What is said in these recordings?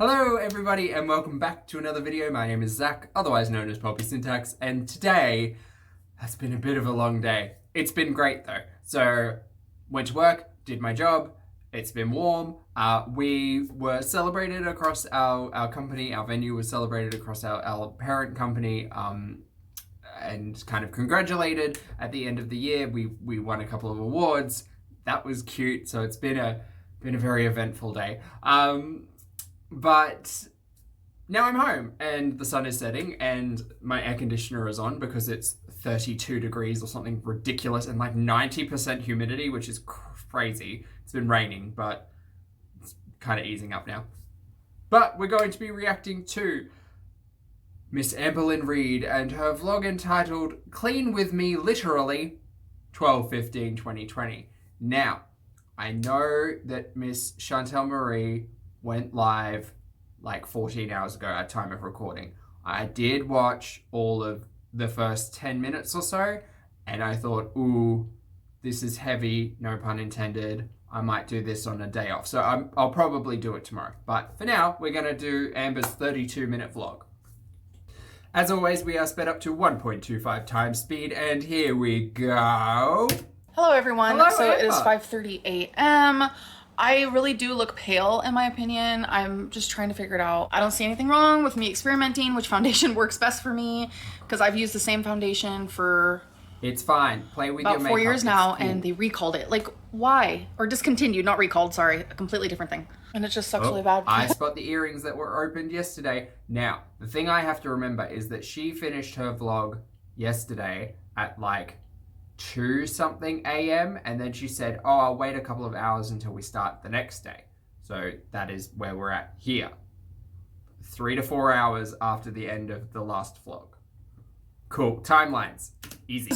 Hello everybody and welcome back to another video. My name is Zach, otherwise known as Pulpy Syntax, and today has been a bit of a long day. It's been great though. So, went to work, did my job, it's been warm. We were celebrated across our company, our venue was celebrated across our parent company, and kind of congratulated at the end of the year. We won a couple of awards. That was cute, so it's been a very eventful day. But now I'm home and the sun is setting and my air conditioner is on because it's 32 degrees or something ridiculous and like 90% humidity, which is crazy. It's been raining, but it's kind of easing up now. But we're going to be reacting to Miss Amberlynn Reid and her vlog entitled Clean With Me Literally 12/15/2020. Now, I know that Miss Chantel Marie went live like 14 hours ago at time of recording. I did watch all of the first 10 minutes or so, and I thought, ooh, this is heavy, no pun intended. I might do this on a day off. So I'll probably do it tomorrow. But for now, we're gonna do Amber's 32-minute vlog. As always, we are sped up to 1.25 times speed, and here we go. Hello everyone. Hello, so Amber. it is 5:30 a.m. I really do look pale in my opinion. I'm just trying to figure it out. I don't see anything wrong with me experimenting which foundation works best for me because I've used the same foundation for It's fine. Play with about your makeup. 4 years now, It's cool. and they recalled it. Like, why? Or discontinued, not recalled, sorry. A completely different thing. And it just sucks really bad. I spot the earrings that were opened yesterday. Now, the thing I have to remember is that she finished her vlog yesterday at like 2 something a.m. and then she said, oh, I'll wait a couple of hours until we start the next day. So that is where we're at here. 3 to 4 hours after the end of the last vlog. Cool. Timelines. Easy.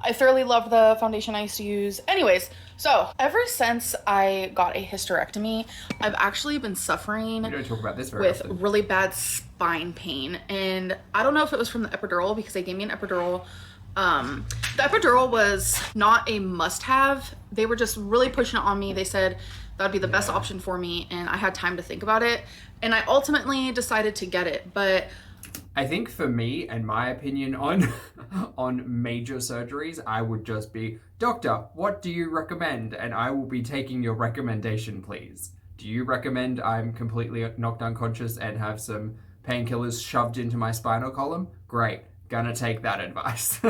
I thoroughly love the foundation I used to use. Anyways, so ever since I got a hysterectomy, I've actually been suffering We don't talk about this very with often. really bad spine pain. And I don't know if it was from the epidural because they gave me an epidural. The epidural was not a must-have. They were just really pushing it on me. They said that would be the best option for me, and I had time to think about it. And I ultimately decided to get it, but I think for me and my opinion on on major surgeries, I would just be, doctor, what do you recommend? And I will be taking your recommendation, please. Do you recommend I'm completely knocked unconscious and have some painkillers shoved into my spinal column? Great. Gonna take that advice.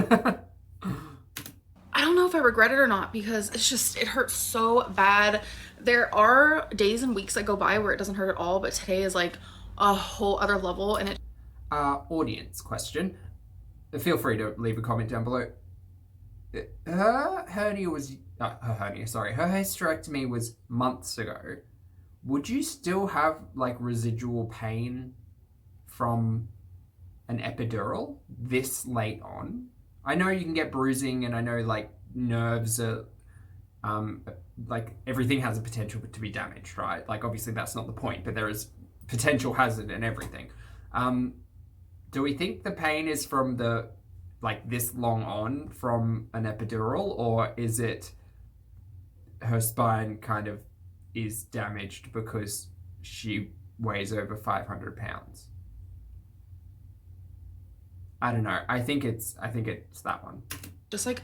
I don't know if I regret it or not because it's just, it hurts so bad. There are days and weeks that go by where it doesn't hurt at all, but today is like a whole other level, and it Audience question. Feel free to leave a comment down below. Her hernia was, her hysterectomy was months ago. Would you still have like residual pain from an epidural this late on? I know you can get bruising, and I know like nerves are, like everything has a potential to be damaged, right? Like obviously that's not the point, but there is potential hazard in everything. Do we think the pain is from the, like this long on from an epidural, or is it her spine kind of is damaged because she weighs over 500 pounds? I don't know. I think it's that one. just like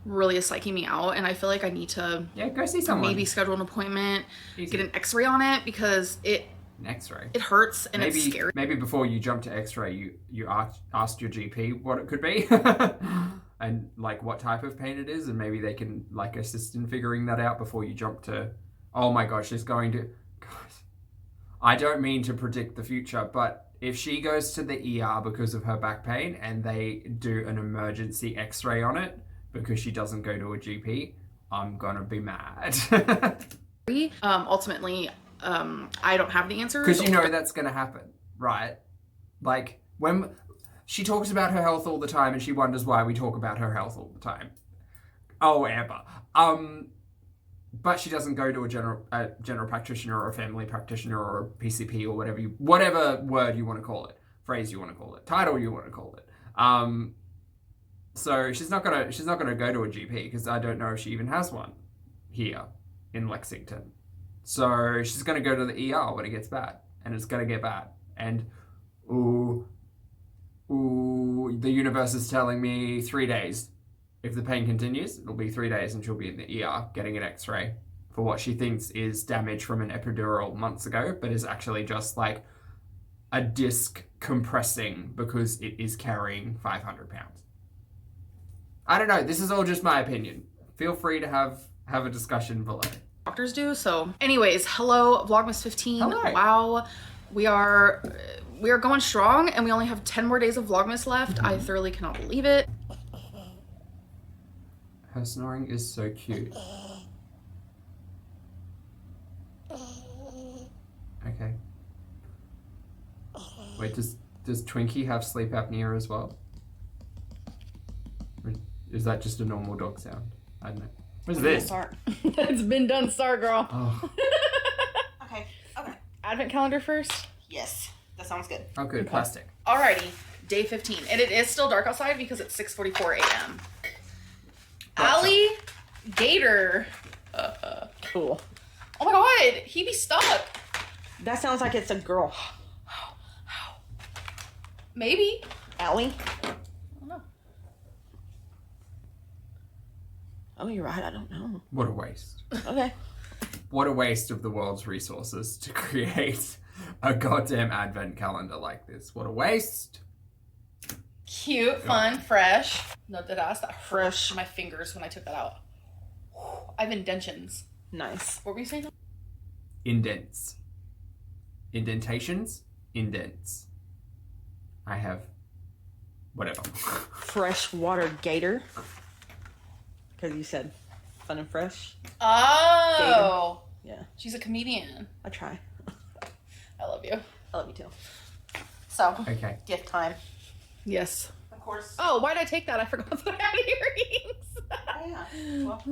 really is psyching me out, and I feel like I need to Go see someone. maybe schedule an appointment, Easy. get an x-ray on it because An x-ray. it hurts and it's scary. Maybe before you jump to x-ray, you asked your GP what it could be and like what type of pain it is, and maybe they can like assist in figuring that out before you jump to, oh my gosh, she's going to, God, I don't mean to predict the future, but if she goes to the ER because of her back pain and they do an emergency x-ray on it because she doesn't go to a GP, I'm gonna be mad. Ultimately, I don't have the answer. Because you know that's going to happen, right? Like, when she talks about her health all the time and she wonders why we talk about her health all the time. Oh, Amber. But she doesn't go to a general practitioner or a family practitioner or a PCP or whatever word you want to call it, phrase you want to call it, title you want to call it. So she's not gonna go to a GP because I don't know if she even has one here in Lexington. So she's gonna go to the ER when it gets bad, and it's gonna get bad. And ooh, the universe is telling me 3 days. If the pain continues, it'll be 3 days and she'll be in the ER getting an x-ray for what she thinks is damage from an epidural months ago, but is actually just like a disc compressing because it is carrying 500 pounds. I don't know. This is all just my opinion. Feel free to have a discussion below. Doctors do. So anyways, hello, Vlogmas 15. Hello. Wow. We are going strong and we only have 10 more days of Vlogmas left. I thoroughly cannot believe it. Her snoring is so cute. Okay. Wait, does Twinkie have sleep apnea as well? Or is that just a normal dog sound? I don't know. What is this? It's been done, star girl. Oh, Okay. Advent calendar first. Yes, that sounds good. oh good, plastic. Alrighty, day 15. And it is still dark outside because it's 6:44 a.m. Allie Gator. Cool. Oh my god, he be stuck. That sounds like it's a girl. Maybe. Allie? I don't know. Oh, you're right. I don't know. What a waste. Okay. What a waste of the world's resources to create a goddamn advent calendar like this. What a waste. Cute, fun, fresh. Note that ass that Fresh. hurt my fingers when I took that out. I have indentions. Nice. What were you saying? Indents. Indentations? Indents. I have whatever. Freshwater gator. Because you said fun and fresh. Oh. Gator. Yeah. She's a comedian. I try. I love you. I love you too. So, Okay. Gift time. yes. Of course. Oh, why did I take that? I forgot that I had earrings. Yeah. Well,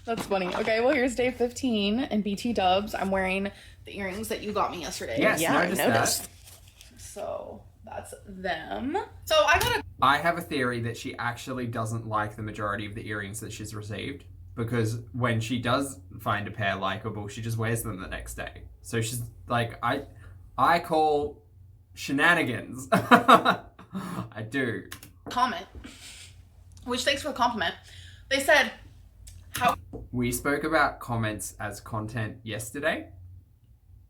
That's funny. Okay, well, here's day 15 and BT dubs. I'm wearing the earrings that you got me yesterday. Yes, yeah, I noticed noticed. that. So, that's them. So, I have a theory that she actually doesn't like the majority of the earrings that she's received, because when she does find a pair likable, she just wears them the next day. So she's like, I call shenanigans. I do. comment, which thanks for the compliment. They said, how We spoke about comments as content yesterday.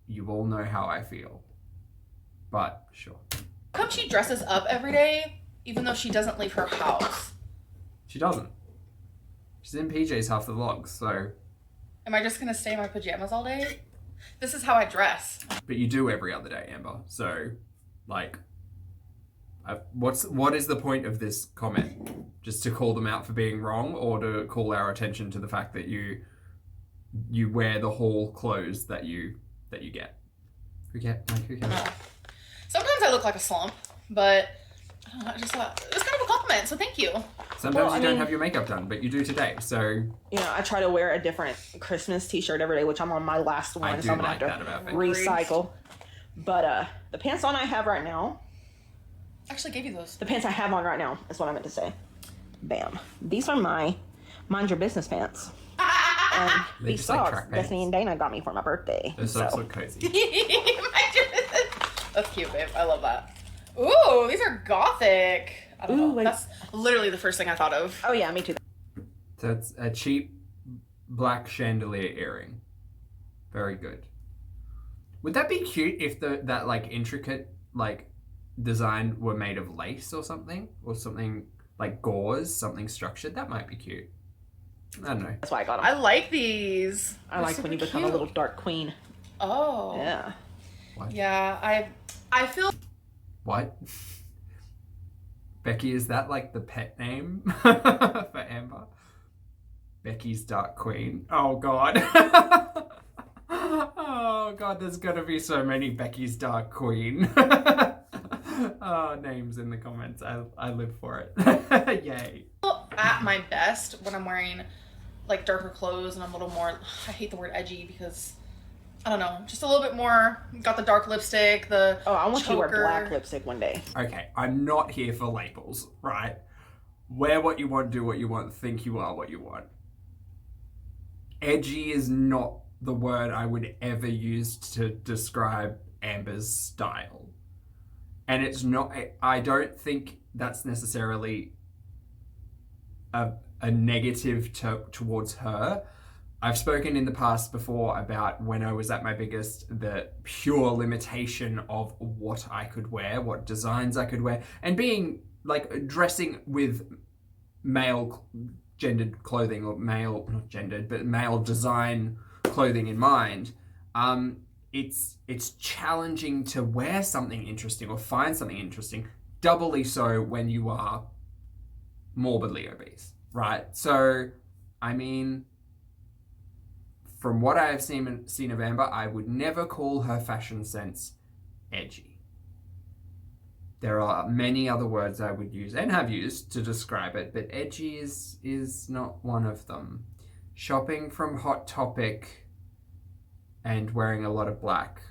You all know how I feel. But sure. come she dresses up every day, even though she doesn't leave her house? She doesn't. She's in PJs half the vlogs, so... Am I just gonna stay in my pajamas all day? This is how I dress. But you do every other day, Amber. So, like... what is the point of this comment? Just to call them out for being wrong, or to call our attention to the fact that you wear the whole clothes that you get? Who cares? Sometimes I look like a slump, but I don't know, I just thought it was kind of a compliment, so thank you. Sometimes Well, you don't have your makeup done, but you do today. So you know, I try to wear a different Christmas t-shirt every day, which I'm on my last one, I do so I'm gonna like have that to about me. recycle. But the pants on I have right now, I actually gave you those. the pants I have on right now is what I meant to say. Bam. These are my Mind Your Business pants. And They these just like socks, track pants. Destiny and Dana got me for my birthday. Those So socks look cozy. That's cute, babe. I love that. Ooh, these are gothic. I don't Ooh, know. wait. That's literally the first thing I thought of. oh yeah, me too. So it's a cheap black chandelier earring. Very good. Would that be cute if that like intricate like design were made of lace or something like gauze, something structured? That might be cute. I don't know. That's why I got them. I like these. I like when you become a little dark queen. Oh. Yeah. What? Yeah, I feel What? Becky, is that like the pet name for Amber? Becky's Dark Queen. Oh god. Oh god, there's gonna be so many Becky's Dark Queen. Names in the comments. I live for it. Yay. at my best when I'm wearing like darker clothes and I'm a little more, I hate the word edgy because I don't know, just a little bit more, got the dark lipstick, the Oh, I want you to wear choker. black lipstick one day. Okay, I'm not here for labels, right? Wear what you want, do what you want, think you are what you want. Edgy is not the word I would ever use to describe Amber's style. And it's not, I don't think that's necessarily a negative towards her. I've spoken in the past before about when I was at my biggest, the pure limitation of what I could wear, what designs I could wear, and being like dressing with male gendered clothing, or male, not gendered, but male design clothing in mind. It's challenging to wear something interesting or find something interesting, doubly so when you are morbidly obese, right? So, I mean, from what I have seen of Amber, I would never call her fashion sense edgy. There are many other words I would use and have used to describe it, but edgy is not one of them. Shopping from Hot Topic and wearing a lot of black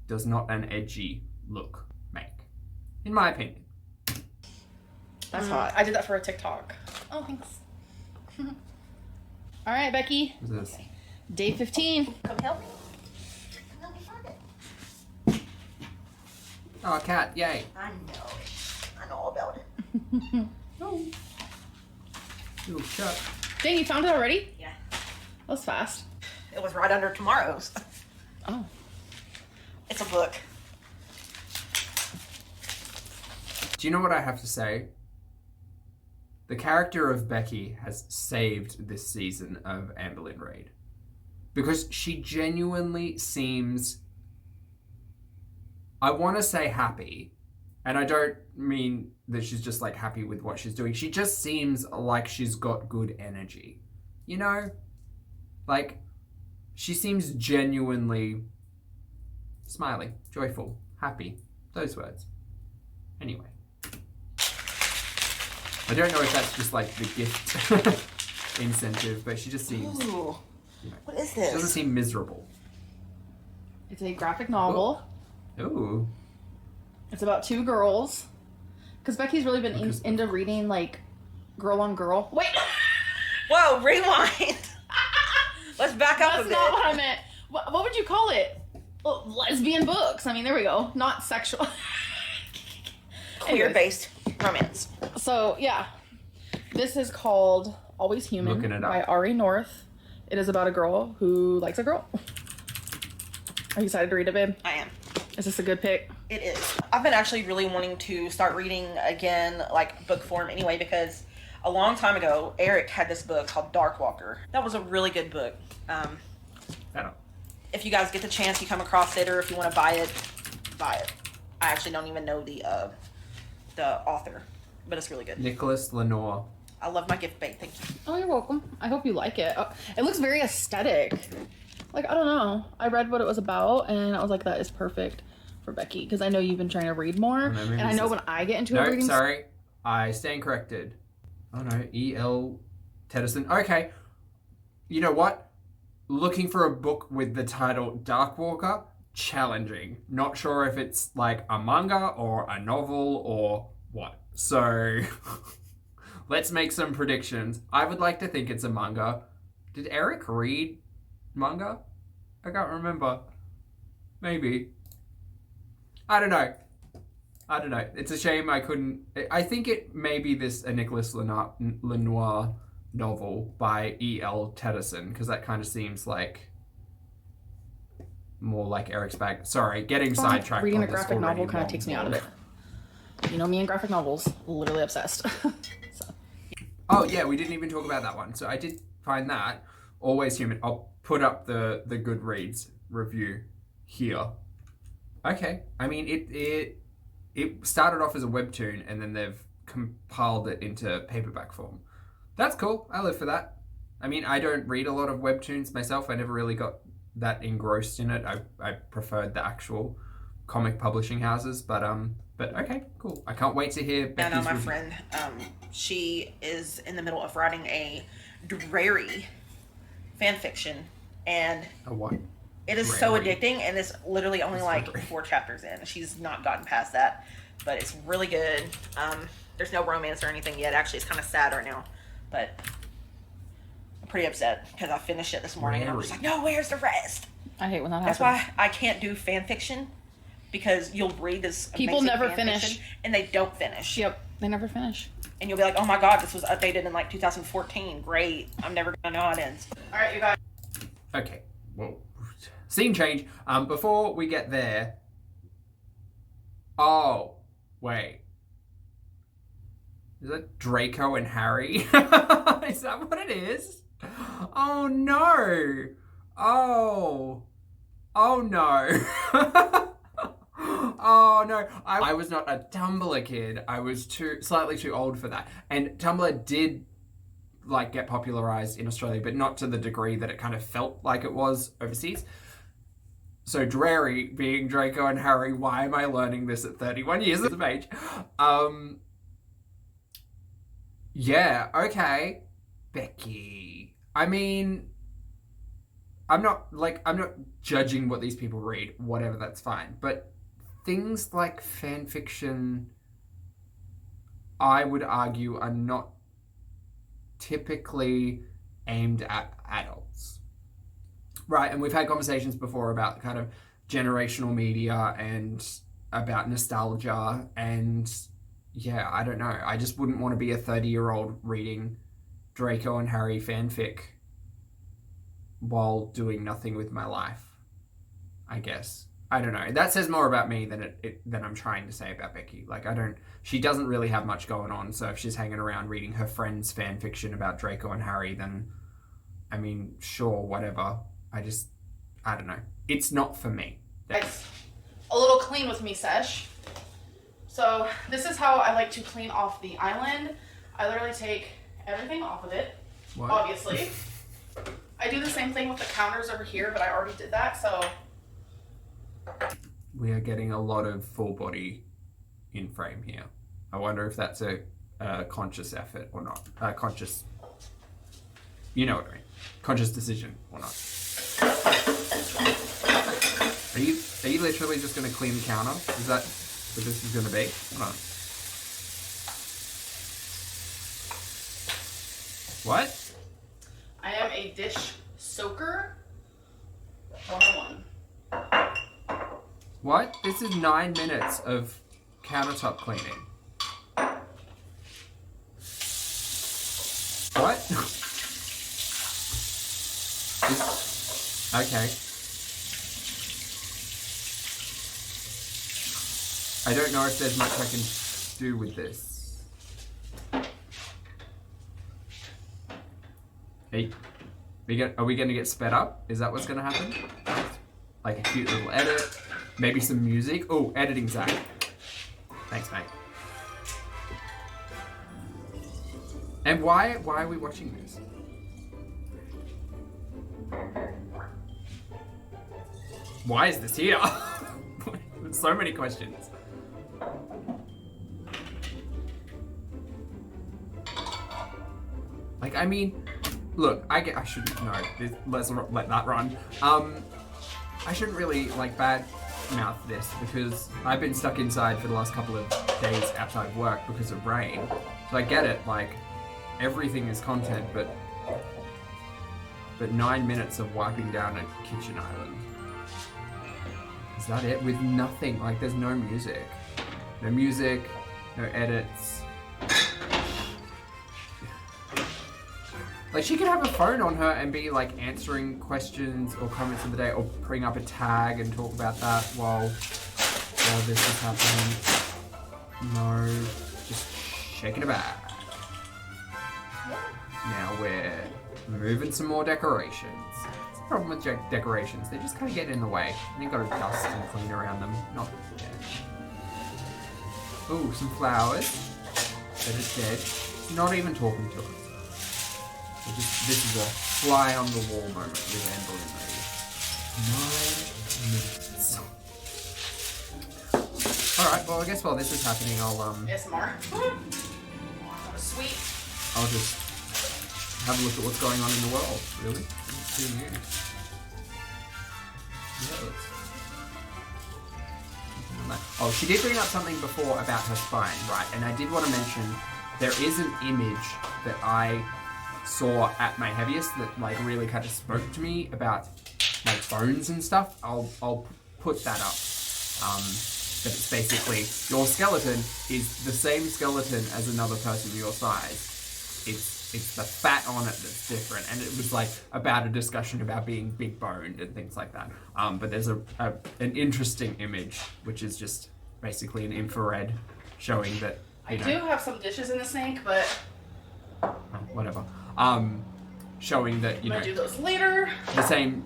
does not an edgy look make, in my opinion. That's hot. I did that for a TikTok. Oh, thanks. All right, Becky. What's this? Day 15. Come help me. Come help me find it. Oh, a cat, yay. I know it. I know all about it. Oh. Little shut. Dang, you found it already? Yeah. That was fast. It was right under tomorrow's. Oh. It's a book. Do you know what I have to say? The character of Becky has saved this season of Amberlynn Reid. Because she genuinely seems, I want to say happy, and I don't mean that she's just like happy with what she's doing. She just seems like she's got good energy. You know? Like, she seems genuinely smiley, joyful, happy. Those words. Anyway. I don't know if that's just like the gift incentive, but she just seems... Ooh. You know, What is she doesn't this? seem miserable. It's a graphic novel. Ooh. It's about two girls. Because Becky's really been into reading, like, girl on girl. Wait! Whoa, rewind. Let's back up a That's bit. not what I meant. What would you call it? Well, lesbian books. I mean, there we go. Not sexual. Anyways. Queer-based romance. So, yeah. This is called Always Human Looking it up. by Ari North. It is about a girl who likes a girl. Are you excited to read it, babe? I am. Is this a good pick? It is. I've been actually really wanting to start reading again, like book form anyway, because a long time ago, Eric had this book called Dark Walker. That was a really good book. I don't. If you guys get the chance, you come across it, or if you want to buy it, buy it. I actually don't even know the author, but it's really good. Nicholas Lenore. I love my gift bag. Thank you. Oh, you're welcome. I hope you like it. It looks very aesthetic. Like, I don't know. I read what it was about, and I was like, that is perfect for Becky, because I know you've been trying to read more, and I know when I get into a No, reading... sorry. I stand corrected. Oh no, E.L. Tedderson. Okay. You know what? Looking for a book with the title Dark Walker? Challenging. Not sure if it's like a manga or a novel or what. So... Let's make some predictions. I would like to think it's a manga. Did Eric read manga? I can't remember. Maybe. I don't know. It's a shame I couldn't... I think it may be a Nicholas Lenoir novel by E.L. Tedderson, because that kind of seems like more like Eric's bag. Sorry, getting sidetracked. Reading a on this graphic novel already kind of long takes me out of book. it. You know me and graphic novels. Literally obsessed. Oh yeah, we didn't even talk about that one. So I did find that Always Human. I'll put up the Goodreads review here. Okay, I mean it started off as a webtoon and then they've compiled it into paperback form. That's cool. I live for that. I mean, I don't read a lot of webtoons myself. I never really got that engrossed in it. I preferred the actual comic publishing houses, but okay, cool. I can't wait to hear Becky's I know my review. friend, she is in the middle of writing a dreary fan fiction, and A what? it is so Dreary. addicting, and it's literally only It's like dreary. 4 chapters in. She's not gotten past that, but it's really good. There's no romance or anything yet. Actually, it's kind of sad right now, but pretty upset because I finished it this morning. And I'm just like, no, where's the rest? I hate when that That's happens. why I can't do fan fiction, because you'll read this People amazing never fan finish. fiction and they don't finish. Yep, they never finish. And you'll be like, oh my god, this was updated in like 2014. Great. I'm never gonna know how it ends. All right, you guys. Okay, well, scene change. Before we get there. Oh, wait. Is that Draco and Harry? Is that what it is? Oh no. Oh. Oh no. Oh no. I was not a Tumblr kid. I was slightly too old for that. And Tumblr did like get popularized in Australia, but not to the degree that it kind of felt like it was overseas. So Drary being Draco and Harry, why am I learning this at 31 years of age? Yeah, okay. Becky. I mean, I'm not judging what these people read, whatever, that's fine. But things like fan fiction, I would argue, are not typically aimed at adults. Right, and we've had conversations before about kind of generational media and about nostalgia, and yeah, I don't know. I just wouldn't want to be a 30-year-old reading Draco and Harry fanfic while doing nothing with my life, I guess. I don't know. That says more about me than I'm trying to say about Becky. Like, she doesn't really have much going on, so if she's hanging around reading her friend's fan fiction about Draco and Harry, then, I mean, sure, whatever. I don't know. It's not for me. Guys, a little clean with me sesh. So this is how I like to clean off the island. I literally take everything off of it, What? obviously. I do the same thing with the counters over here, but I already did that, so. We are getting a lot of full body in frame here. I wonder if that's a conscious effort or not. Conscious, you know what I mean. Conscious decision or not. Are you literally just going to clean the counter? Is that what this is going to be? Hold on. What? I am a dish soaker 101. What? This is 9 minutes of countertop cleaning. What? Okay. I don't know if there's much I can do with this. Hey, are we going to get sped up? Is that what's going to happen? Like a cute little edit? Maybe some music? Oh, editing, Zach. Thanks, mate. And why are we watching this? Why is this here? So many questions. Like, I mean, look, I shouldn't, no, let's let that run. I shouldn't really, like, bad mouth this because I've been stuck inside for the last couple of days outside of work because of rain. So I get it, like, everything is content, but 9 minutes of wiping down a kitchen island. Is that it? With nothing, like, there's no music. No music, no edits. Like, she could have a phone on her and be, like, answering questions or comments of the day or bring up a tag and talk about that while this is happening. No, just shaking it back. Now we're moving some more decorations. It's the problem with decorations. They just kind of get in the way. And you've got to dust and clean around them. Not dead. Ooh, some flowers. That is dead. It's not even talking to us. This is a fly on the wall moment with Amberlynn Reid. 9 minutes. Alright, well I guess while this is happening I'll ASMR. Sweet. I'll just have a look at what's going on in the world, really. What's too new? Yeah, oh, she did bring up something before about her spine, right? And I did want to mention there is an image that I saw at my heaviest that like really kind of spoke to me about like bones and stuff, I'll put that up. But it's basically your skeleton is the same skeleton as another person your size. It's the fat on it that's different, and it was like about a discussion about being big boned and things like that. But there's an interesting image which is just basically an infrared showing that I do have some dishes in the sink, but whatever. Showing that I'm gonna do those later. the same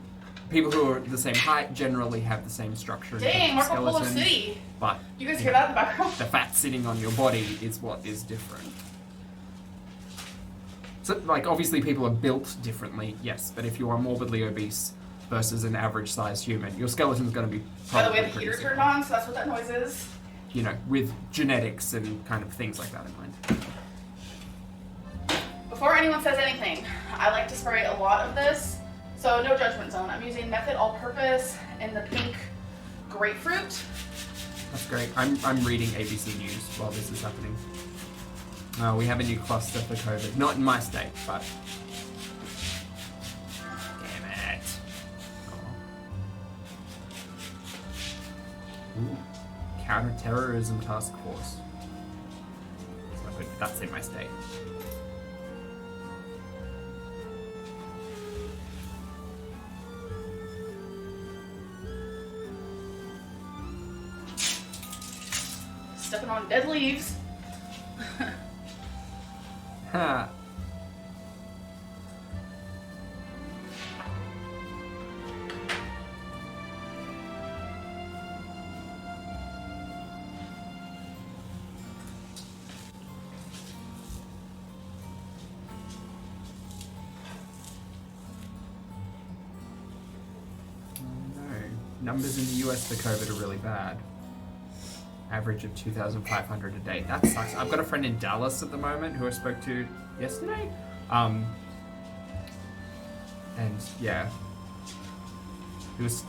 people who are the same height generally have the same structure. Dang, Marco Polo skeleton, City. but You guys hear that in the background? the fat sitting on your body is what is different. So, like, obviously people are built differently, yes, but if you are morbidly obese versus an average-sized human, your skeleton's going to be By the way, probably the pretty heater similar. turned on, so that's what that noise is. You know, with genetics and kind of things like that in mind. Before anyone says anything, I like to spray a lot of this, so no judgment zone. I'm using Method All-Purpose in the pink grapefruit. That's great. I'm reading ABC News while this is happening. We have a new cluster for COVID. Not in my state, but... Damn it. Oh. Ooh. Counter-terrorism task force. So that's in my state. Stepping on dead leaves. Ha. Numbers in the US for COVID are really bad. Average of 2,500 a day. That sucks. I've got a friend in Dallas at the moment who I spoke to yesterday. And yeah, he was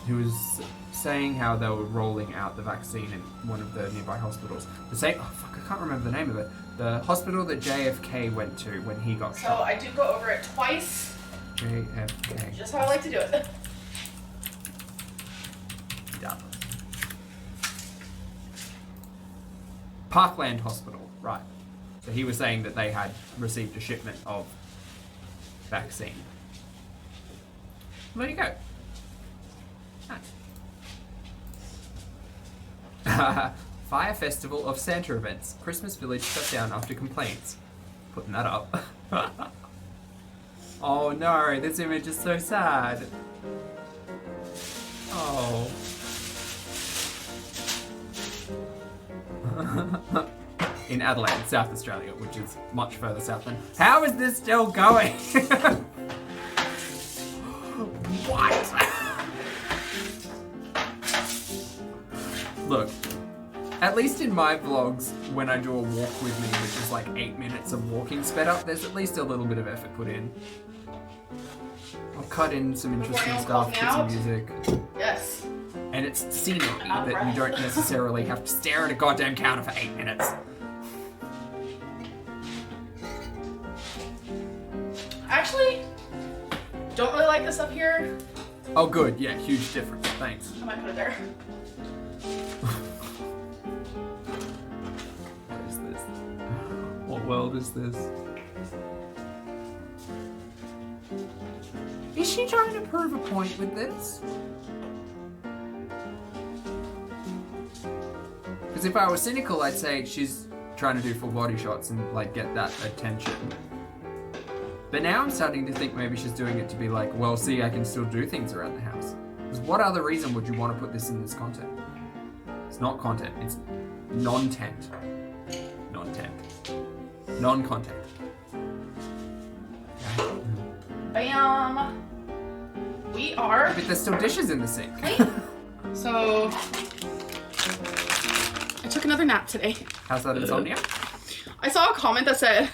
saying how they were rolling out the vaccine in one of the nearby hospitals. The same, oh fuck, I can't remember the name of it. The hospital that JFK went to when he got So shot. I do go over it twice. JFK. Just how I like to do it. Dallas. Parkland Hospital, right. So he was saying that they had received a shipment of vaccine. There you go. Nice. Fire Festival of Santa events. Christmas Village shut down after complaints. Putting that up. Oh no, this image is so sad. Oh. In Adelaide, South Australia, which is much further south than... How is this still going? What? Look, at least in my vlogs, when I do a walk with me, which is like 8 minutes of walking sped up, there's at least a little bit of effort put in. I'll cut in some interesting stuff, put some music. Yes. And it's scenery that you don't necessarily have to stare at a goddamn counter for 8 minutes. Actually, don't really like this up here. Oh good, yeah, huge difference, thanks. I might put it there. What is this? What world is this? Is she trying to prove a point with this? Because if I was cynical, I'd say she's trying to do full body shots and like get that attention. But now I'm starting to think maybe she's doing it to be like, well, see, I can still do things around the house. Because what other reason would you want to put this in this content? It's not content, it's non-tent. Non-tent. Non-content. Okay. Bam. We are. But there's still dishes in the sink. So, I took another nap today. How's that insomnia? I saw a comment that said,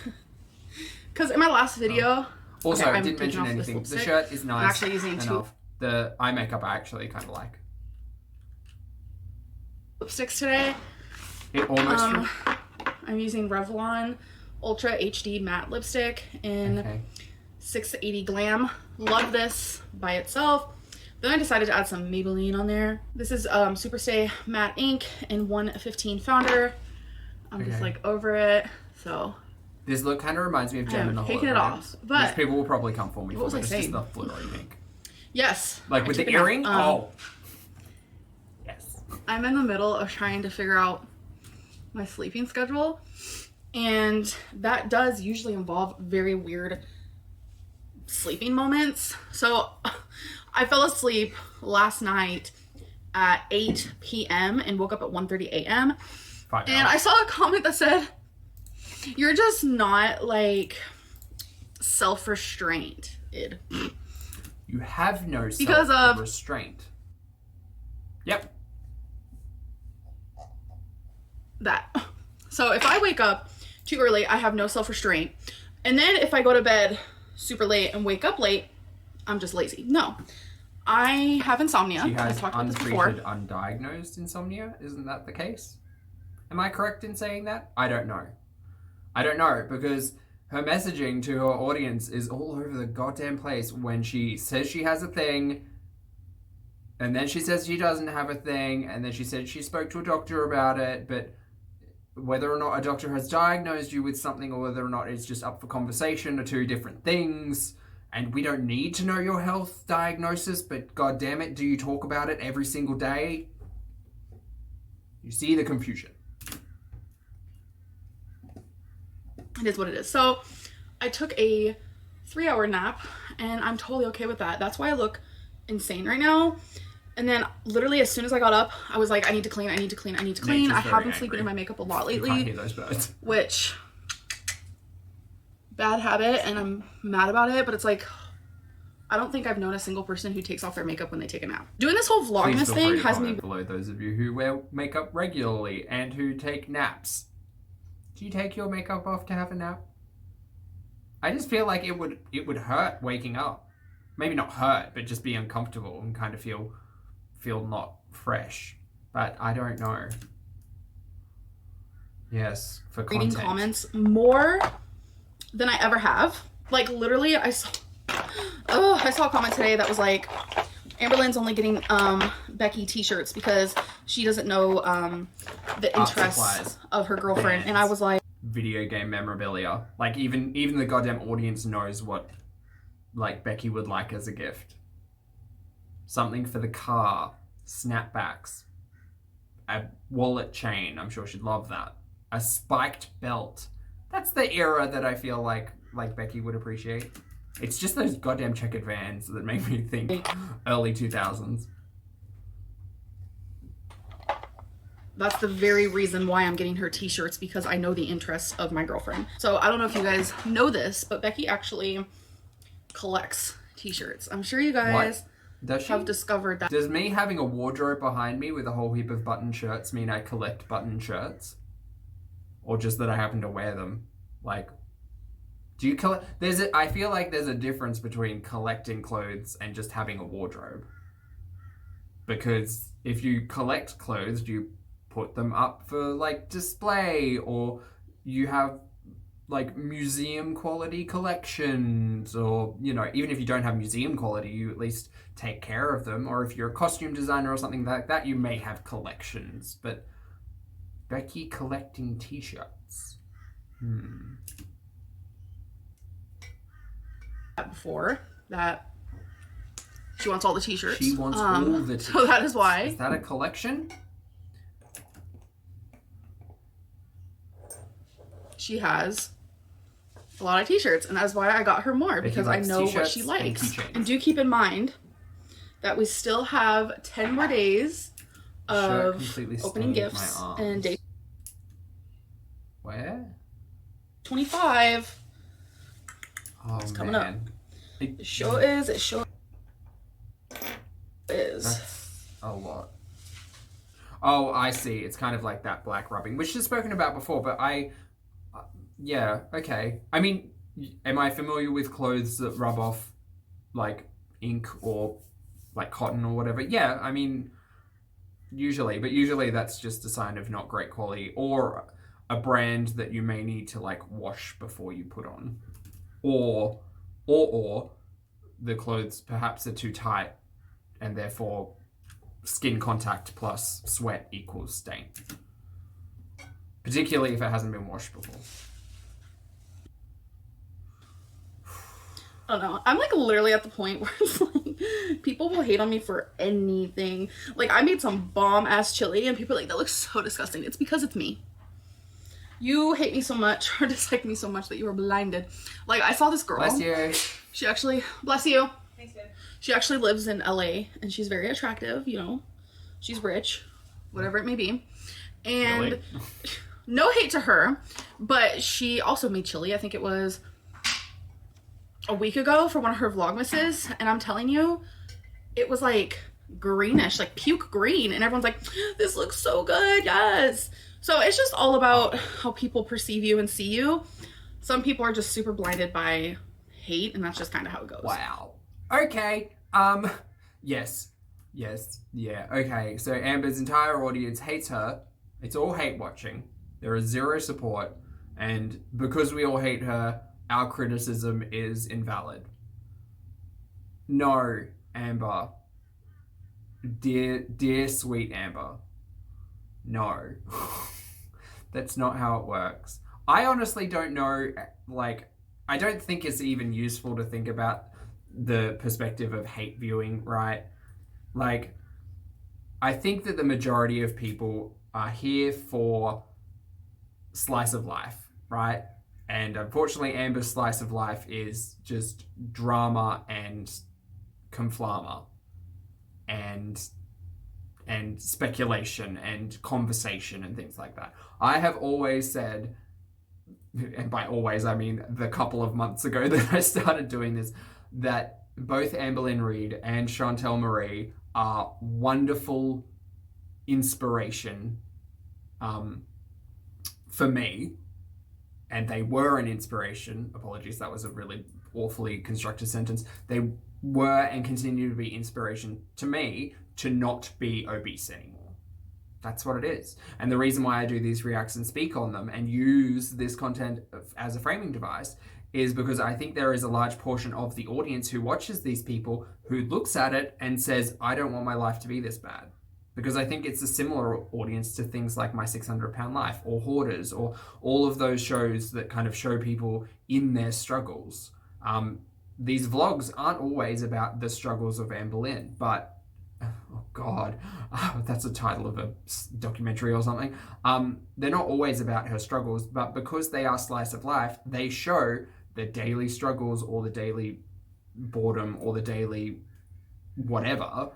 because in my last video. Also, okay, I I'm didn't taking mention off this anything. The lipstick. shirt is nice. I'm actually using enough. The eye makeup I actually kind of like. Lipsticks today. It almost. I'm using Revlon Ultra HD Matte Lipstick in 680 Glam. Love this by itself. Then I decided to add some Maybelline on there. This is Superstay Matte Ink in 115 Founder. I'm just like over it. So this look kind of reminds me of Gem in the taking it off, but which people will probably come for me for. What was I It's saying? just the fluorite pink. Yes. Like with the earring? Yes. I'm in the middle of trying to figure out my sleeping schedule, and that does usually involve very weird sleeping moments. So I fell asleep last night at 8 p.m. and woke up at 1:30 a.m. And I saw a comment that said, "You're just not like self-restrained." You have no Because of restraint. Yep. That. So if I wake up too early, I have no self-restraint. And then if I go to bed super late and wake up late, I'm just lazy. No. I have insomnia. She has I've talked about this before. untreated, undiagnosed insomnia. Isn't that the case? Am I correct in saying that? I don't know. I don't know, because her messaging to her audience is all over the goddamn place when she says she has a thing, and then she says she doesn't have a thing, and then she said she spoke to a doctor about it, but whether or not a doctor has diagnosed you with something or whether or not it's just up for conversation are two different things, and we don't need to know your health diagnosis, but god damn it, do you talk about it every single day? You see the confusion. It is what it is. So I took a 3-hour nap, and I'm totally okay with that. That's why I look insane right now. And then literally as soon as I got up, I was like, I need to clean, I need to clean, I need to clean. I have been sleeping in my makeup a lot lately. You can't hear those birds. Which, bad habit, and I'm mad about it, but it's like, I don't think I've known a single person who takes off their makeup when they take a nap. Doing this whole Vlogmas thing has me... below those of you who wear makeup regularly and who take naps. Do you take your makeup off to have a nap? I just feel like it would hurt waking up. Maybe not hurt, but just be uncomfortable and kind of feel not fresh. But I don't know. Yes, for content. Reading comments more than I ever have. Like literally I saw a comment today that was like, Amberlynn's only getting Becky t-shirts because she doesn't know the interests of her girlfriend. And I was like, video game memorabilia. Like even the goddamn audience knows what like Becky would like as a gift. Something for the car, snapbacks, a wallet chain. I'm sure she'd love that. A spiked belt. That's the era that I feel like Becky would appreciate. It's just those goddamn checkered Vans that make me think early 2000s. That's the very reason why I'm getting her t-shirts, because I know the interests of my girlfriend. So I don't know if you guys know this, but Becky actually collects t-shirts. I'm sure you guys have discovered that. Does me having a wardrobe behind me with a whole heap of button shirts mean I collect button shirts? Or just that I happen to wear them? Like, do you collect? I feel like there's a difference between collecting clothes and just having a wardrobe. Because if you collect clothes, do you put them up for like display, or you have like museum quality collections, or you know, even if you don't have museum quality, you at least take care of them. Or if you're a costume designer or something like that, you may have collections. But Becky collecting t-shirts. Before that, she wants all the t-shirts. She wants all the t-shirts. So that is why. Is that a collection? She has a lot of t-shirts, and that's why I got her more, because I know what she likes. And do keep in mind that we still have 10 more days of opening gifts and day. Where? 25. Oh, it's coming up. It sure is. It sure is. That's a lot. Oh, I see. It's kind of like that black rubbing, which is spoken about before, but yeah, okay. I mean, am I familiar with clothes that rub off like ink or like cotton or whatever? Yeah, I mean, usually that's just a sign of not great quality, or a brand that you may need to like wash before you put on, or or the clothes perhaps are too tight and therefore skin contact plus sweat equals stain. Particularly if it hasn't been washed before. I don't know. I'm like literally at the point where it's like people will hate on me for anything. Like I made some bomb ass chili and people are like, that looks so disgusting. It's because it's me. You hate me so much or dislike me so much that you were blinded. Like I saw this girl. Bless you. She actually, bless you. Thanks, babe. She actually lives in LA and she's very attractive, you know. She's rich, whatever it may be. And Really? no hate to her, but she also made chili. I think it was a week ago for one of her Vlogmases, and I'm telling you, it was like greenish, like puke green, and everyone's like, this looks so good, yes. So it's just all about how people perceive you and see you. Some people are just super blinded by hate, and that's just kind of how it goes. Wow. Okay. Yes. Yeah. Okay. So Amber's entire audience hates her. It's all hate watching. There is zero support, and because we all hate her, our criticism is invalid. No, Amber. Dear sweet Amber. No. That's not how it works. I honestly don't know, like, I don't think it's even useful to think about the perspective of hate viewing, right? Like, I think that the majority of people are here for slice of life, right? And unfortunately, Amber's slice of life is just drama and conflama and speculation and conversation and things like that. I have always said, and by always I mean the couple of months ago that I started doing this, that both Amberlynn Reid and Chantel Marie are wonderful inspiration for me. And they were an inspiration. Apologies, that was a really awfully constructed sentence. They were and continue to be inspiration to me to not be obese anymore. That's what it is. And the reason why I do these reacts and speak on them and use this content as a framing device is because I think there is a large portion of the audience who watches these people who looks at it and says, I don't want my life to be this bad. Because I think it's a similar audience to things like My 600 Pound Life or Hoarders or all of those shows that kind of show people in their struggles. These vlogs aren't always about the struggles of Amberlynn, but, oh God, that's the title of a documentary or something. They're not always about her struggles, but because they are slice of life, they show the daily struggles or the daily boredom or the daily whatever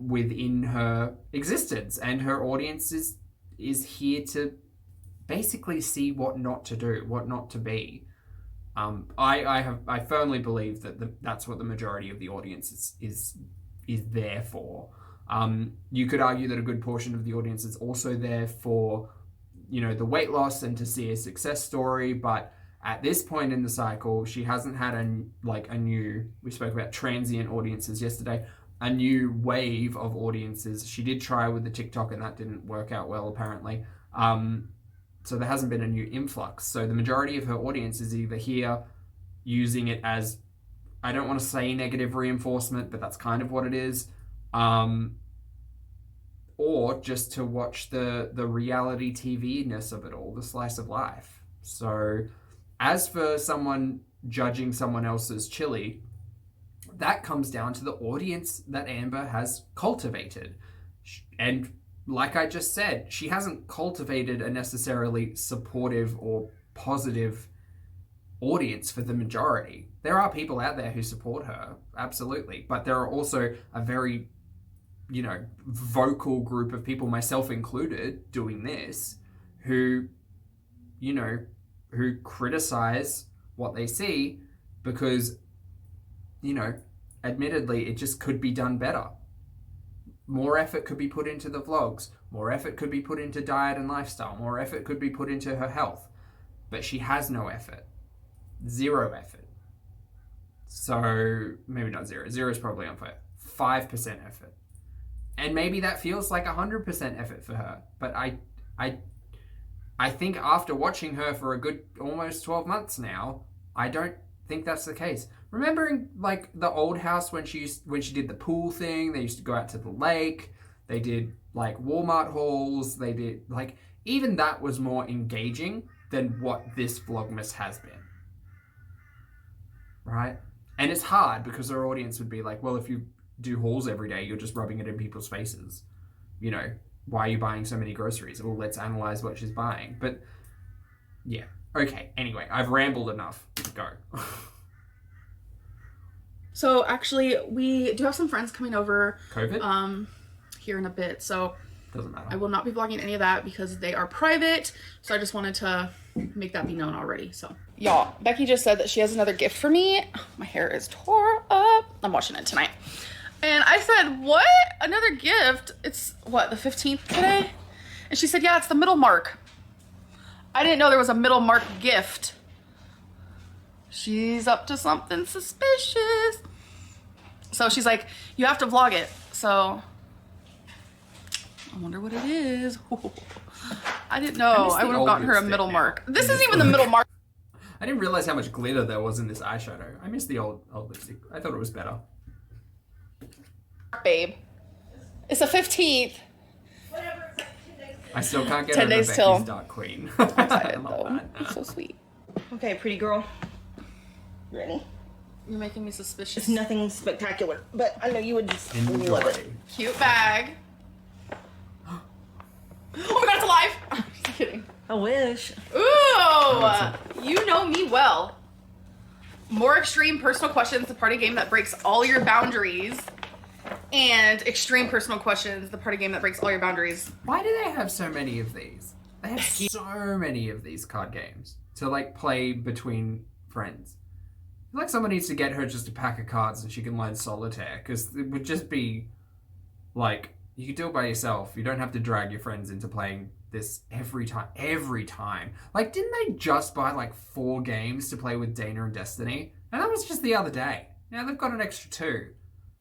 within her existence, and her audience is here to basically see what not to do, what not to be. I firmly believe that that's what the majority of the audience is there for. You could argue that a good portion of the audience is also there for, you know, the weight loss and to see a success story, but at this point in the cycle, she hasn't had a new, we spoke about transient audiences yesterday, a new wave of audiences. She did try with the TikTok and that didn't work out well, apparently. So there hasn't been a new influx. So the majority of her audience is either here using it as, I don't want to say negative reinforcement, but that's kind of what it is. Or just to watch the reality TV-ness of it all, the slice of life. So as for someone judging someone else's chili, that comes down to the audience that Amber has cultivated. And like I just said, she hasn't cultivated a necessarily supportive or positive audience for the majority. There are people out there who support her, absolutely. But there are also a very, you know, vocal group of people, myself included, doing this, who, you know, who criticize what they see because, you know, admittedly, it just could be done better. More effort could be put into the vlogs. More effort could be put into diet and lifestyle. More effort could be put into her health. But she has no effort. Zero effort. So, maybe not zero. Zero is probably unfair. 5% effort. And maybe that feels like 100% effort for her. But I think after watching her for a good almost 12 months now, I don't think that's the case. Remembering like the old house when she did the pool thing, they used to go out to the lake. They did like Walmart hauls. They did like even that was more engaging than what this Vlogmas has been. Right? And it's hard because our audience would be like, well, if you do hauls every day, you're just rubbing it in people's faces. You know, why are you buying so many groceries? Well, let's analyze what she's buying. But yeah. Okay. Anyway, I've rambled enough. Go. So actually, we do have some friends coming over. COVID? Here in a bit. So doesn't matter. I will not be vlogging any of that because they are private. So I just wanted to make that be known already. So y'all, Becky just said that she has another gift for me. My hair is tore up. I'm watching it tonight. And I said, what? Another gift? It's what, the 15th today? And she said, yeah, it's the middle mark. I didn't know there was a middle mark gift. She's up to something suspicious. So she's like, you have to vlog it. So I wonder what it is. I didn't know. I would have gotten her a middle mark. This isn't even the middle mark. I didn't realize how much glitter there was in this eyeshadow. I miss the old lipstick. I thought it was better. Babe. It's the 15th. I still can't get 10 over days Becky's till. Dark Queen. I'm excited I love though. that. It's so sweet. Okay, pretty girl. Ready? You're making me suspicious. It's nothing spectacular, but I know you would just Enjoy. love it. Cute bag. Oh my god, it's alive! Just kidding. I wish. Ooh! You know me well. More extreme personal questions, the party game that breaks all your boundaries. And extreme personal questions, the party game that breaks all your boundaries. Why do they have so many of these? They have so many of these card games to like play between friends. I feel like someone needs to get her just a pack of cards and she can learn solitaire, because it would just be like, you can do it by yourself. You don't have to drag your friends into playing this every time. Like, didn't they just buy like 4 games to play with Dana and Destiny? And that was just the other day. Now they've got an extra 2.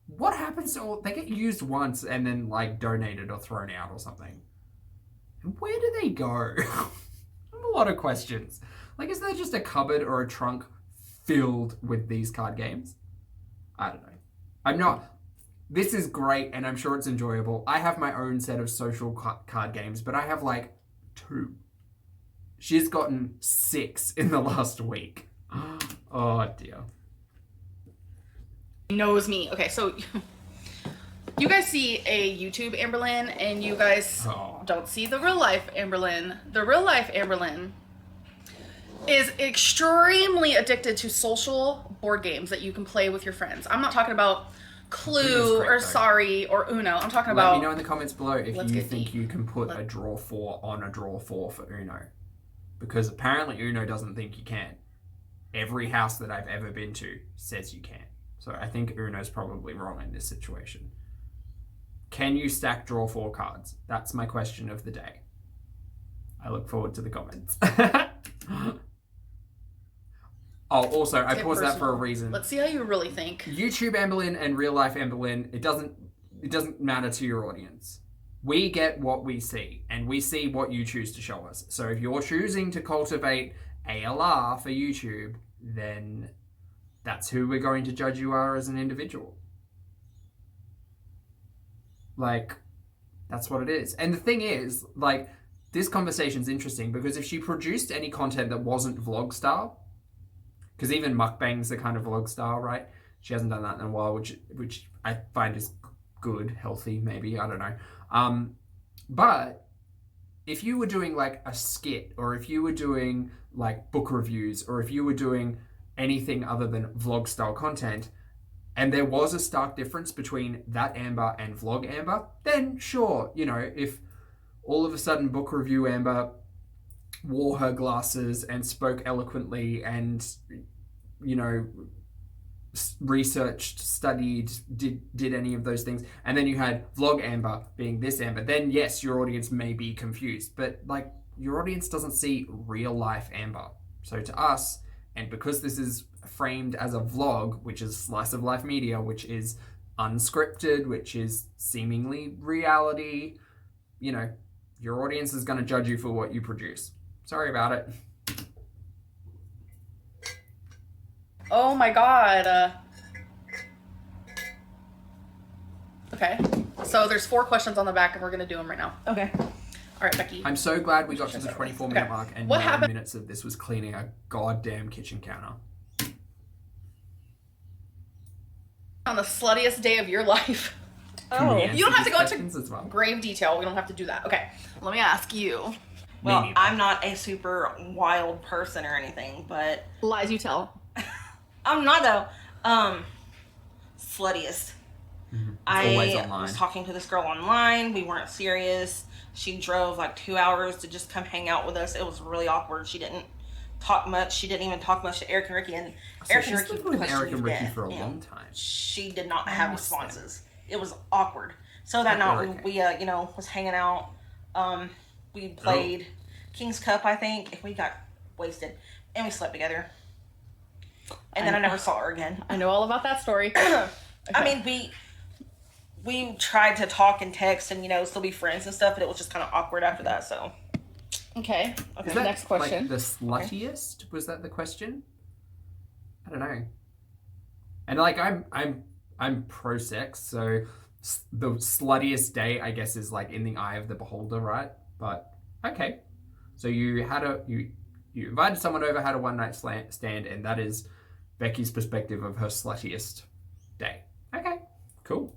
What happens to all... They get used once and then, like, donated or thrown out or something. And where do they go? I have a lot of questions. Like, is there just a cupboard or a trunk filled with these card games? I don't know. I'm not... This is great, and I'm sure it's enjoyable. I have my own set of social card games, but I have, like, 2. She's gotten 6 in the last week. Oh, dear. Knows me. Okay, so you guys see a YouTube Amberlynn and you guys don't see the real life Amberlynn. The real life Amberlynn is extremely addicted to social board games that you can play with your friends. I'm not talking about Clue or Sorry or Uno. I'm talking about... Let me know in the comments below if you think deep. you can put a draw 4 on a draw 4 for Uno. Because apparently Uno doesn't think you can. Every house that I've ever been to says you can. So I think Uno's probably wrong in this situation. Can you stack draw 4 cards? That's my question of the day. I look forward to the comments. Oh, also, I paused that for a reason. Let's see how you really think. YouTube Amberlynn and real life Amberlynn, it doesn't matter to your audience. We get what we see, and we see what you choose to show us. So if you're choosing to cultivate ALR for YouTube, then that's who we're going to judge you are as an individual. Like, that's what it is. And the thing is, like, this conversation's interesting because if she produced any content that wasn't vlog style, because even mukbangs are kind of vlog style, right? She hasn't done that in a while, which I find is good, healthy, maybe, I don't know. But if you were doing like a skit, or if you were doing like book reviews, or if you were doing anything other than vlog style content, and there was a stark difference between that Amber and vlog Amber, then sure, you know, if all of a sudden book review Amber wore her glasses and spoke eloquently and, you know, researched, studied, did any of those things, and then you had vlog Amber being this Amber, then yes, your audience may be confused, but like, your audience doesn't see real life Amber. So to us, and because this is framed as a vlog, which is slice of life media, which is unscripted, which is seemingly reality, you know, your audience is going to judge you for what you produce. Sorry about it. Oh my god. Okay. So there's 4 questions on the back, and we're gonna do them right now. Okay. All right, Becky. I'm so glad we got to the 24-minute Okay. mark, and What 9 happened- minutes of this was cleaning a goddamn kitchen counter. On the sluttiest day of your life. Can we Oh. answer You don't have to these go into questions as well? grave detail. We don't have to do that. Okay. Let me ask you. Well, neither. I'm not a super wild person or anything, but Lies you tell. I'm not though. Sluttiest. Always I online. was talking to this girl online. We weren't serious. She drove like 2 hours to just come hang out with us. It was really awkward. She didn't talk much. She didn't even talk much to Eric and Ricky. And So Eric she's and Ricky lived with questioned Eric and me Ricky death, for a and long time. She did not have miss responses. It was awkward. So that night Okay. we was hanging out. We played King's Cup, I think, and we got wasted, and we slept together. And then I never saw her again. I know all about that story. I mean, we tried to talk and text and still be friends and stuff, but it was just kind of awkward after that. So Okay. Is that, Next question. Like, the sluttiest? Was that the question? I don't know. And like I'm pro sex, so the sluttiest day, I guess, is like in the eye of the beholder, right? But okay. So you invited someone over, had a one-night stand, and that is Becky's perspective of her sluttiest day. Okay, cool.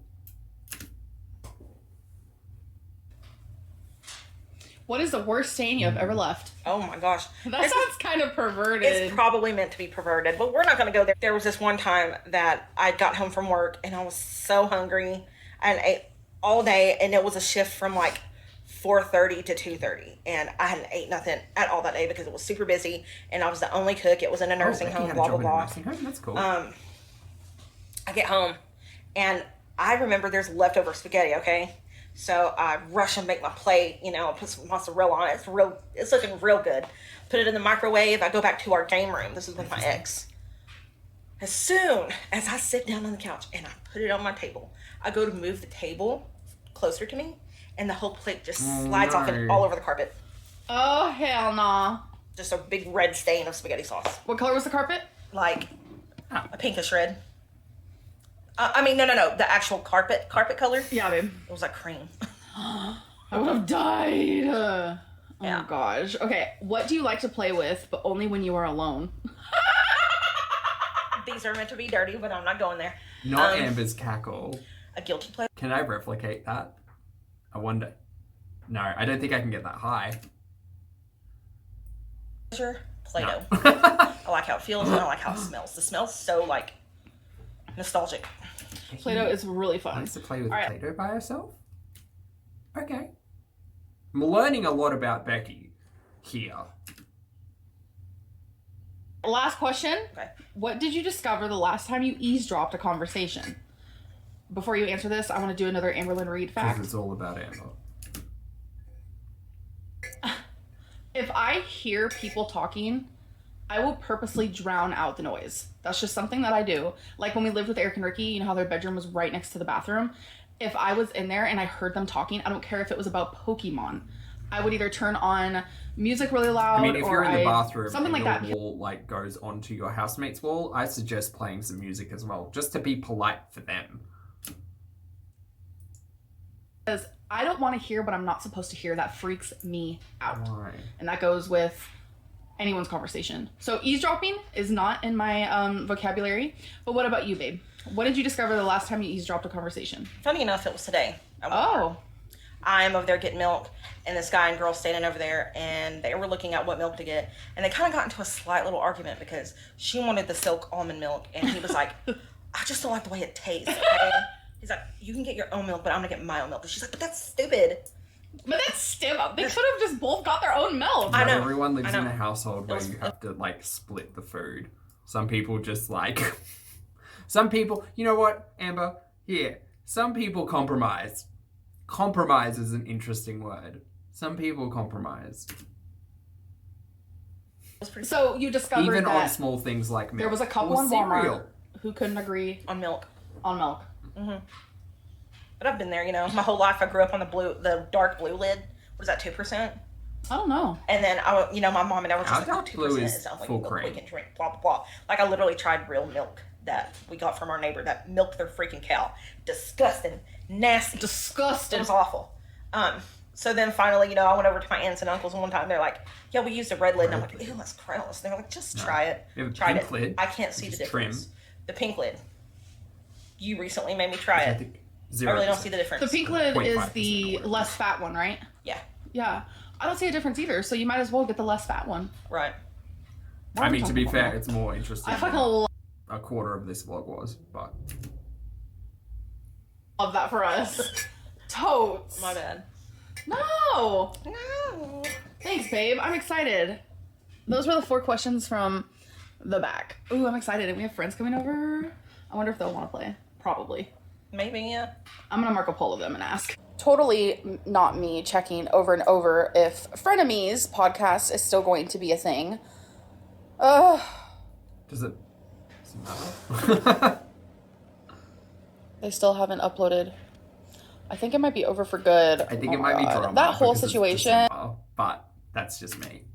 What is the worst stain you have ever left? oh my gosh, That sounds kind of perverted. it's probably meant to be perverted, but we're not going to go there. There was this one time that I got home from work and I was so hungry and ate all day, and it was a shift from like 4:30 to 2:30, and I hadn't ate nothing at all that day because it was super busy and I was the only cook. It was in a nursing Becky home, had blah a blah job in a blah. nursing home? That's cool. I get home and I remember there's leftover spaghetti, okay? So I rush and make my plate, put some mozzarella on it. It's looking real good. Put it in the microwave. I go back to our game room. This is with my ex. As soon as I sit down on the couch and I put it on my table, I go to move the table closer to me, and the whole plate just slides off and no. all over the carpet. Oh, hell nah. Just a big red stain of spaghetti sauce. What color was the carpet? Like a pinkish red. No. The actual carpet color. Yeah, babe. It was like cream. I would have died. Yeah. Oh, gosh. Okay, what do you like to play with, but only when you are alone? These are meant to be dirty, but I'm not going there. Not Amber's cackle. A guilty Can I replicate that? I wonder. No, I don't think I can get that high. pleasure. Play-Doh. No. I like how it feels and I like how it smells. The smell's so like nostalgic. Play-Doh is really fun. Likes to play with All right. Play-Doh by herself? Okay. I'm learning a lot about Becky here. Last question. Okay. What did you discover the last time you eavesdropped a conversation? Before you answer this, I want to do another Amberlynn Reid Because fact. it's all about Amber. If I hear people talking, I will purposely drown out the noise. That's just something that I do. Like when we lived with Eric and Ricky, you know how their bedroom was right next to the bathroom? If I was in there and I heard them talking, I don't care if it was about Pokemon. I would either turn on music really loud I mean, if or you're in the bathroom something and like your that. wall like goes onto your housemate's wall, I suggest playing some music as well, just to be polite for them. Because I don't want to hear what I'm not supposed to hear. That freaks me out. Why? And that goes with anyone's conversation. So eavesdropping is not in my vocabulary. But what about you, babe? What did you discover the last time you eavesdropped a conversation? Funny enough, it was today. Oh. I'm over there getting milk, and this guy and girl standing over there, and they were looking at what milk to get, and they kind of got into a slight little argument because she wanted the silk almond milk, and he was like, I just don't like the way it tastes, okay? He's like, you can get your own milk, but I'm gonna get my own milk. And she's like, but that's stupid. But that's still, they could have just both got their own milk. I Not know. everyone lives I know. in a household where was- you have to like split the food. Some people just like some people, you know what, Amber? Here. Some people compromise. Compromise is an interesting word. Some people compromise. So you discovered Even on that small things like milk. there was a couple or in cereal. Walmart who couldn't agree On milk. on milk. But I've been there, my whole life. I grew up on the dark blue lid. What is that, 2%? I don't know. And then my mom and I were just Our like, dark blue 2% is is the only full milk we cream. can drink, blah, blah, blah. Like, I literally tried real milk that we got from our neighbor that milked their freaking cow. Disgusting. Nasty. It Disgusting. was awful. So then finally, I went over to my aunts and uncles, and one time they're like, yeah, we used a red lid. And I'm like, ew, that's gross. They were like, just try it. You have a Tried pink it. lid, I can't see the which is difference. trim. The pink lid. You recently made me try I it. think I really don't 0%. see the difference. The pink lid is 0.5% the or less fat one, right? Yeah. Yeah. I don't see a difference either, so you might as well get the less fat one. Right. What I are we mean, to talking be about fair, now? it's more interesting I fucking than love a quarter of this vlog was, but that for us. Totes. My bad. No. No. Thanks, babe. I'm excited. Those were the 4 questions from the back. Ooh, I'm excited. And we have friends coming over. I wonder if they'll want to play. Probably. Maybe, yeah. I'm gonna mark a poll of them and ask. Totally not me checking over and over if Frenemies podcast is still going to be a thing. does it matter? They still haven't uploaded. I think it might be over for good. I think Oh it my might be God. drama. That whole because it's situation. December, but that's just me.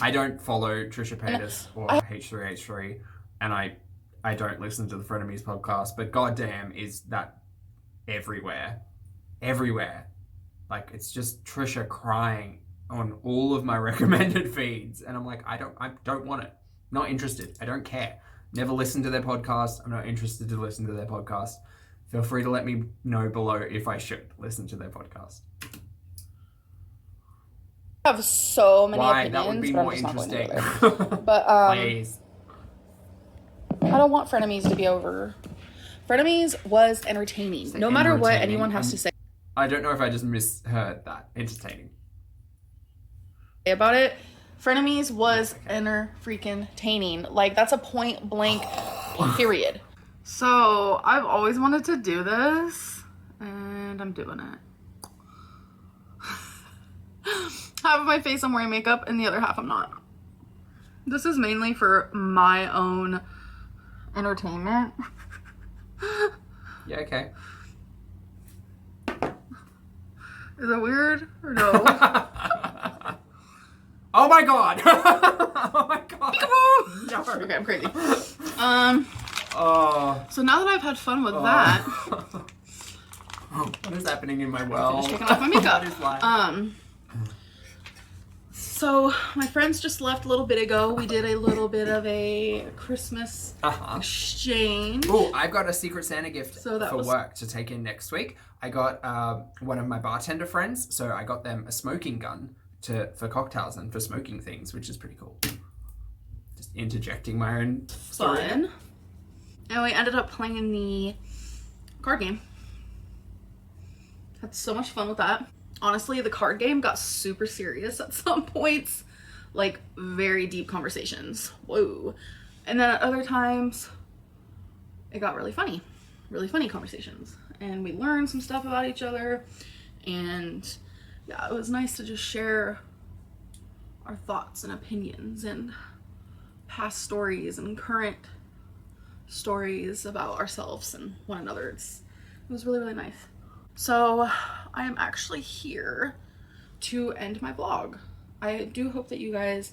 I don't follow Trisha Paytas or H3H3, and I don't listen to the Frenemies podcast, but goddamn is that everywhere. Everywhere. Like, it's just Trisha crying on all of my recommended feeds, and I'm like, I don't want it. Not interested. I don't care. Never listened to their podcast. I'm not interested to listen to their podcast. Feel free to let me know below if I should listen to their podcast. I have so many Why? opinions, That would be but I'm more just not going to interesting. go there. But Please. I don't want Frenemies to be over. Frenemies was entertaining. Say No matter what entertaining. anyone has to say I don't know if I just misheard that. Entertaining. about it, Frenemies was freaking-taining. Like, that's a point blank period. So, I've always wanted to do this, and I'm doing it. Half of my face I'm wearing makeup, and the other half I'm not. This is mainly for my own entertainment. Yeah, okay. Is it weird or no? Oh my god! Oh my god! No. Okay, I'm crazy. Oh. So now that I've had fun with that, What is happening in my world? just taking off my makeup. What is life? So my friends just left a little bit ago. We did a little bit of a Christmas exchange. Oh, I've got a Secret Santa gift So that for was- work to take in next week. I got one of my bartender friends, so I got them a smoking gun for cocktails and for smoking things, which is pretty cool. Just interjecting my own story. Fun. And we ended up playing the card game. Had so much fun with that. Honestly, the card game got super serious at some points. Like, very deep conversations. Whoa. And then at other times, it got really funny. Really funny conversations. And we learned some stuff about each other. And yeah, it was nice to just share our thoughts and opinions and past stories and current stories about ourselves and one another. It was really, really nice. So I am actually here to end my vlog. I do hope that you guys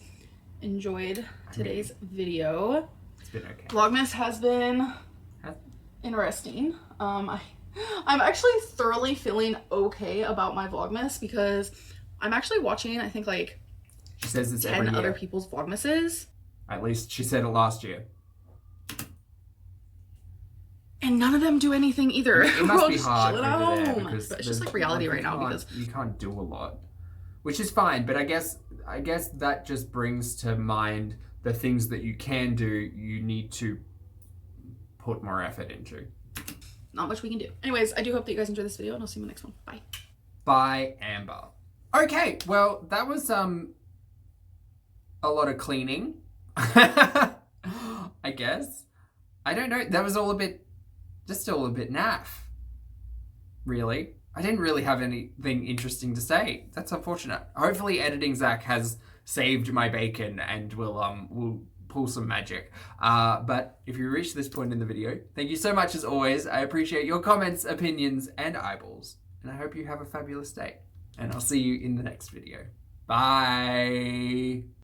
enjoyed today's video. It's been okay. Vlogmas has been interesting. I'm actually thoroughly feeling okay about my Vlogmas because I'm actually watching, I think, like She says this 10 every year. other people's Vlogmases. At least she said it last year. And none of them do anything either. It We're must all be just hard chilling at over there home. because But it's just there's- like reality you right now can't- because you can't do a lot, which is fine. But I guess that just brings to mind the things that you can do. You need to put more effort into. not much we can do. Anyways, I do hope that you guys enjoyed this video and I'll see you in the next one. Bye. By Amber. Okay, well that was a lot of cleaning. I guess. I don't know. That was all a bit naff. Really. I didn't really have anything interesting to say. That's unfortunate. Hopefully editing Zach has saved my bacon and will pull some magic. But if you reached this point in the video, thank you so much as always. I appreciate your comments, opinions, and eyeballs. And I hope you have a fabulous day. And I'll see you in the next video. Bye. Bye.